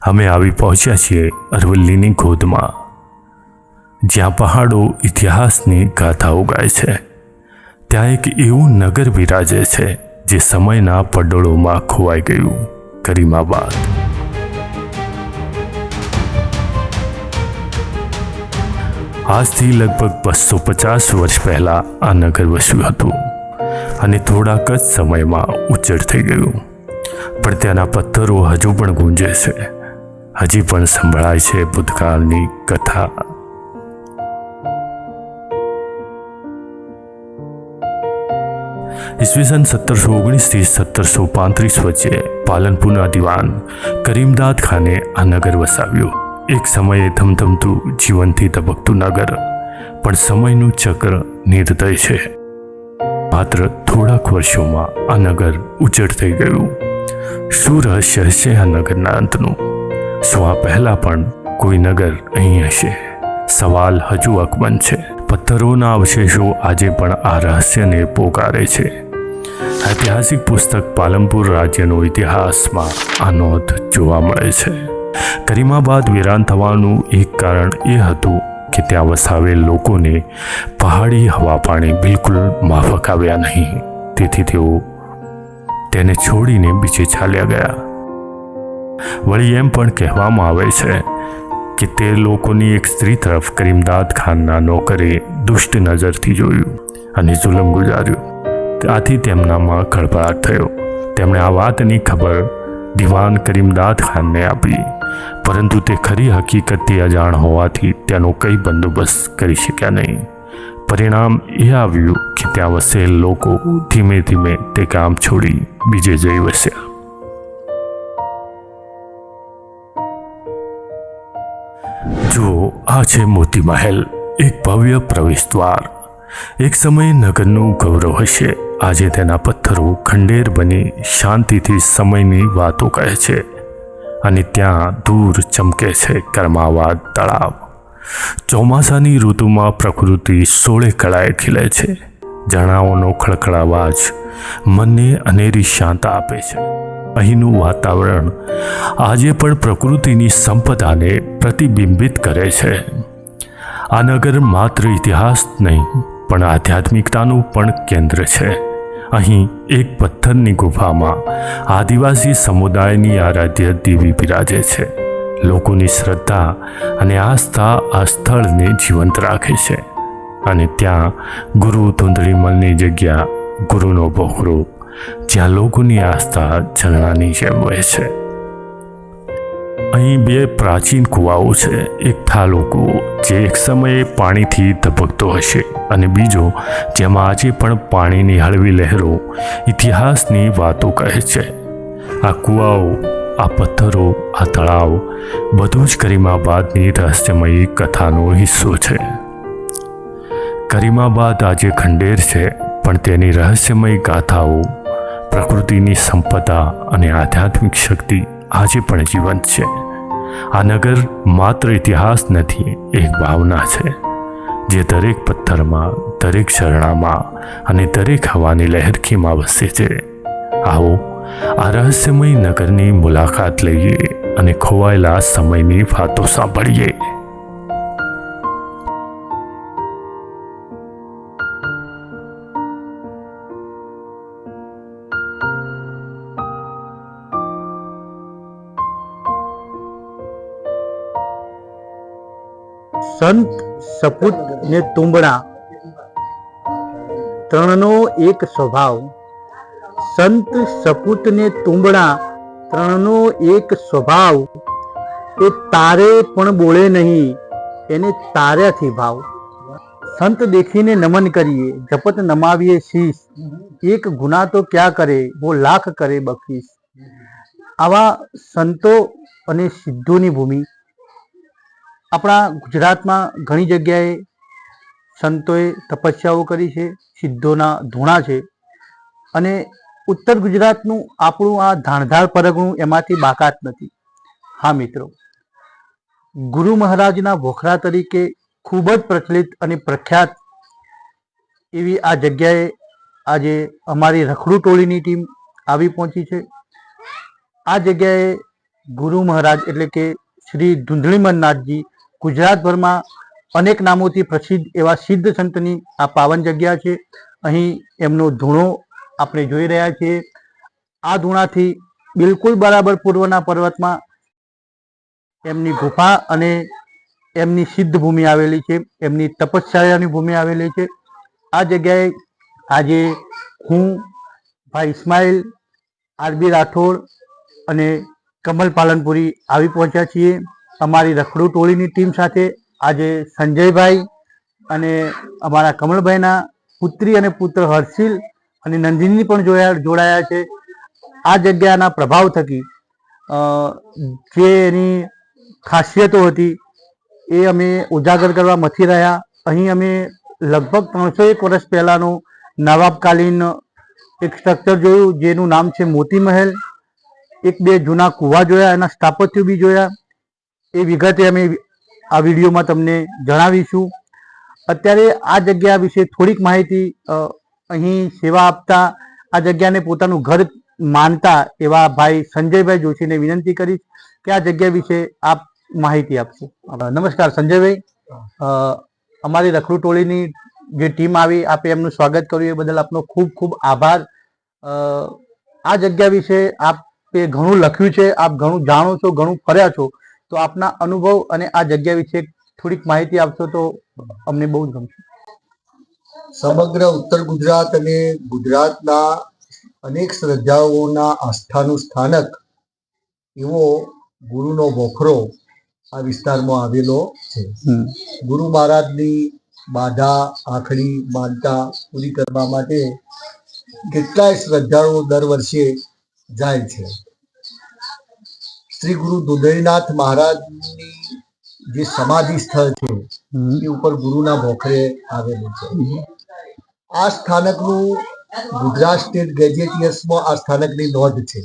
અમે આવી પહોંચ્યા છીએ અરવલ્લીની ગોદમાં, જ્યાં પહાડો ઇતિહાસની ગાથાઓ ગાય છે. ત્યાં એક એવું નગર બિરાજે છે જે સમયના પડોળોમાં ખોવાઈ ગયું, કરીમાબાદ. આજથી લગભગ 250 વર્ષ પહેલા આ નગર વસ્યું હતું અને થોડાક જ સમયમાં ઉજ્જડ થઈ ગયું. પણ ત્યાંના પથ્થરો હજુ પણ ગુંજે છે, હજી પણ સંભળાય છે ભૂતકાળની કથા. ઈસવીસન 1719 થી 1735 વચ્ચે પાલનપુરના દિવાન કરીમદાદ ખાને આ નગર વસાવ્યું. એક સમયે ધમધમતું જીવનથી ધબકતું નગર, પણ સમયનું ચક્ર નિર્દય છે. માત્ર થોડાક વર્ષોમાં આ નગર ઉજ્જડ થઈ ગયું. શું રહસ્ય છે આ નગરના અંતનું? શું આ પહેલા પણ કોઈ નગર અહીં હશે? સવાલ હજુ અકબંધ છે. પથ્થરોના અવશેષો આજે પણ આ રહસ્યને પોકારે છે. ઐતિહાસિક પુસ્તક પાલનપુર રાજ્યનો ઇતિહાસમાં આ નોંધ જોવા મળે છે. કરીમાબાદ વિરાન થવાનું એક કારણ એ હતું કે ત્યાં વસાવેલ લોકોને પહાડી હવા પાણી બિલકુલ માફક આવ્યા નહીં. તેથી તેઓ તેને છોડીને બીજે ચાલ્યા ગયા. વળી એમ પણ કહેવામાં આવે છે કે તે લોકોની એક સ્ત્રી તરફ કરીમદાદ ખાનના નોકરે દુષ્ટ નજરથી જોયું અને જુલમ ગુજાર્યું. આથી તેમનામાં ખળભળાટ થયો. તેમણે આ વાતની ખબર દિવાન કરીમદાદ ખાનને આપી, પરંતુ તે ખરી હકીકતથી અજાણ હોવાથી તેનો કંઈ બંદોબસ્ત કરી શક્યા નહીં. પરિણામ એ આવ્યું કે ત્યાં વસેલ લોકો ધીમે ધીમે તે ગામ છોડી બીજે જઈ વસ્યા. જો આ છે મોતી મહેલ, એક ભવ્ય પ્રવેશદ્વાર. એક સમયે નગરનું ગૌરવ હશે. આજે તેના પથ્થરો ખંડેર બની શાંતિથી સમયની વાતો કહે છે. અને ત્યાં દૂર ચમકે છે કરીમાબાદ તળાવ. ચોમાસાની ઋતુમાં પ્રકૃતિ 16 કળાએ ખીલે છે. ઝરણાઓનો ખળખળાવાજ મનને અનેરી શાંતા આપે છે. અહીંનું વાતાવરણ આજે પણ પ્રકૃતિની સંપદાને પ્રતિબિંબિત કરે છે. આ નગર માત્ર ઇતિહાસ નહીં પણ આધ્યાત્મિકતાનું પણ કેન્દ્ર છે. અહીં એક પથ્થરની ગુફામાં આદિવાસી સમુદાયની આરાધ્ય દેવી બિરાજે છે. લોકોની શ્રદ્ધા અને આસ્થા આ સ્થળને જીવંત રાખે છે. અને ત્યાં ગુરુ ધુંધળીમલની જગ્યા, ગુરુનો બહોરો, જ્યાં લોકોની આસ્થા ઝરણાની જેમ વહે છે. અહીં 2 પ્રાચીન કૂવાઓ છે. એક થાલો કૂવો જે એક સમયે પાણીથી ધબકતો હશે, અને બીજો જેમાં આજે પણ પાણીની હળવી લહેરો ઇતિહાસની વાતો કહે છે. આ કૂવાઓ, આ પથ્થરો, આ તળાવ બધું જ કરીમાબાદની રહસ્યમયી કથાનો હિસ્સો છે. કરીમાબાદ આજે ખંડેર છે, પણ તેની રહસ્યમય ગાથાઓ, પ્રકૃતિની સંપદા અને આધ્યાત્મિક શક્તિ આજે પણ જીવંત છે. આ નગર માત્ર ઇતિહાસ નથી, એક ભાવના છે જે દરેક પથ્થરમાં, દરેક ઝરણામાં અને દરેક હવાની લહેરખીમાં વસે છે. આવો આ રહસ્યમય નગરની મુલાકાત લઈએ અને ખોવાયેલા સમયની વાતો સાંભળીએ. સંત, સપૂત ને તુંબડા ત્રણનો એક સ્વભાવ. સંત, સપૂત ને તુંબડા ત્રણનો એક સ્વભાવ. એ તારે પણ બોલે નહીં, એને તાર્યાથી ભાવ. સંત દેખીને નમન કરીએ, જપત નમાવીએ શીશ. એક ગુના તો ક્યાં કરે, वो લાખ કરે બક્ષિસ. આવા સંતો અને સિદ્ધોની ભૂમિ આપણા ગુજરાતમાં ઘણી જગ્યાએ સંતોએ તપસ્યાઓ કરી છે, સિદ્ધોના ધૂણા છે. અને ઉત્તર ગુજરાતનું આપણું આ ધાણધાર પરગણું એમાંથી બાકાત નથી. હા મિત્રો, ગુરુ મહારાજના વોખરા તરીકે ખૂબ જ પ્રચલિત અને પ્રખ્યાત એવી આ જગ્યાએ આજે અમારી રખડુ ટોળીની ટીમ આવી પહોંચી છે. આ જગ્યાએ ગુરુ મહારાજ એટલે કે શ્રી ધુંધળીમન નાથજી ગુજરાતભરમાં અનેક નામોથી પ્રસિદ્ધ એવા સિદ્ધ સંતની આ પાવન જગ્યા છે. અહીં એમનો ધૂણો આપણે જોઈ રહ્યા છીએ. આ ધૂણાથી બિલકુલ બરાબર પૂર્વના પર્વતમાં એમની ગુફા અને એમની સિદ્ધ ભૂમિ આવેલી છે, એમની તપશ્ચર્યાની ભૂમિ આવેલી છે. આ જગ્યાએ આજે હું ભાઈ ઇસ્માઇલ આરબી રાઠોડ અને કમલ પાલનપુરી આવી પહોંચ્યા છીએ અમારી રખડુ ટોળીની ટીમ સાથે. આજે સંજયભાઈ અને અમારા કમલભાઈના પુત્રી અને પુત્ર હર્ષિલ અને નંદિની પણ જોડાયા છે. આ જગ્યાના પ્રભાવ થકી જે એની ખાસિયતો હતી એ અમે ઉજાગર કરવા મથી રહ્યા. અહીં અમે લગભગ 301 વર્ષ પહેલાંનું નવાબકાલીન એક સ્ટ્રક્ચર જોયું જેનું નામ છે મોતી મહેલ. એક બે જૂના કૂવા જોયા, એના સ્થાપત્યો બી જોયા. એ વિગતે અમે આ વિડીયોમાં તમને જણાવીશું. અત્યારે આ જગ્યા વિશે થોડીક માહિતી અહીં સેવા આપતા આ જગ્યાને પોતાનું ઘર માનતા એવા ભાઈ સંજયભાઈ જોશીને વિનંતી કરીશ કે આ જગ્યા વિશે આપ માહિતી આપશો. નમસ્કાર સંજયભાઈ, અમારી રખડુ ટોળીની જે ટીમ આવી આપે એમનું સ્વાગત કર્યું એ બદલ આપનો ખૂબ ખૂબ આભાર. આ જગ્યા વિશે આપે ઘણું લખ્યું છે, આપ ઘણું જાણો છો, ઘણું ફર્યા છો, તો આપના અનુભવ અને આ જગ્યા વિશે થોડીક માહિતી આપશો તો અમને બહુ જ ગમશે. સમગ્ર ઉત્તર ગુજરાત અને ગુજરાતના અનેક શ્રદ્ધાળુઓના આસ્થાનું સ્થાનક એવો ગુરુનો વોખરો આ વિસ્તારમાં આવેલો છે. ગુરુ મહારાજની બાધા આખડી માનતા પૂરી કરવા માટે કેટલાય શ્રદ્ધાળુઓ દર વર્ષે જાય છે. શ્રી ગુરુ ધુંધળીનાથ મહારાજની જે સમાધિ સ્થળ છે એ ઉપર ગુરુના ભોખરે આવેલું છે. આ સ્થાનકનું ગુજરાત સ્ટેટ ગેજેટિયર્સમાં આ સ્થાનકની નોંધ છે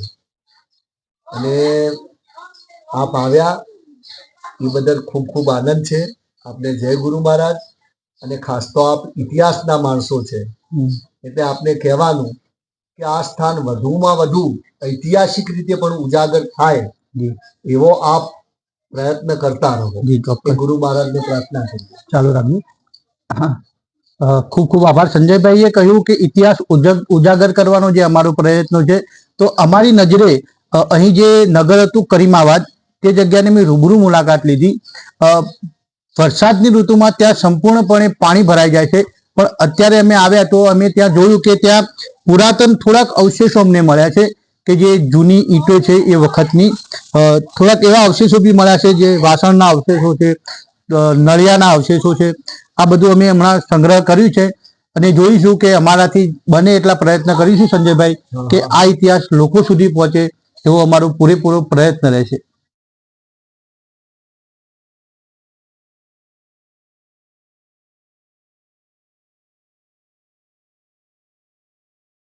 અને આપ આવ્યા એ બદલ ખૂબ ખૂબ આનંદ છે. આપને જય ગુરુ મહારાજ. અને ખાસ તો આપ ઇતિહાસના માણસો છે એટલે આપને કહેવાનું કે આ સ્થાન વધુમાં વધુ ઐતિહાસિક રીતે પણ ઉજાગર થાય એવો આપ પ્રયત્ન કરતા રહો. એ ગુરુ મહારાજને પ્રાર્થના કરીએ. ચાલો રામી. ખૂબ ખૂબ આભાર. સંજયભાઈએ કહ્યું કે ઇતિહાસ ઉજાગર કરવાનો જે અમારો પ્રયત્ન છે, તો અમારી નજરે અહીં જે નગર હતું કરીમાબાદ તે જગ્યાની મેં રૂબરૂ મુલાકાત લીધી. વરસાદની ઋતુમાં ત્યાં સંપૂર્ણપણે પાણી ભરાઈ જાય છે, પણ અત્યારે અમે આવ્યા તો અમે ત્યાં જોયું કે ત્યાં પુરાતન થોડાક અવશેષો અમને મળ્યા છે કે જે જૂની ઈંટો છે એ વખતની. થોડાક એવા અવશેષો બી મળ્યા છે જે વાસણના અવશેષો છે, નળિયાના અવશેષો છે. આ બધું અમે હમણાં સંગ્રહ કર્યું છે અને જોઈશું કે અમારાથી બને એટલા પ્રયત્ન કરીશું સંજયભાઈ કે આ ઇતિહાસ લોકો સુધી પહોંચે એવો અમારો પૂરેપૂરો પ્રયત્ન રહેશે.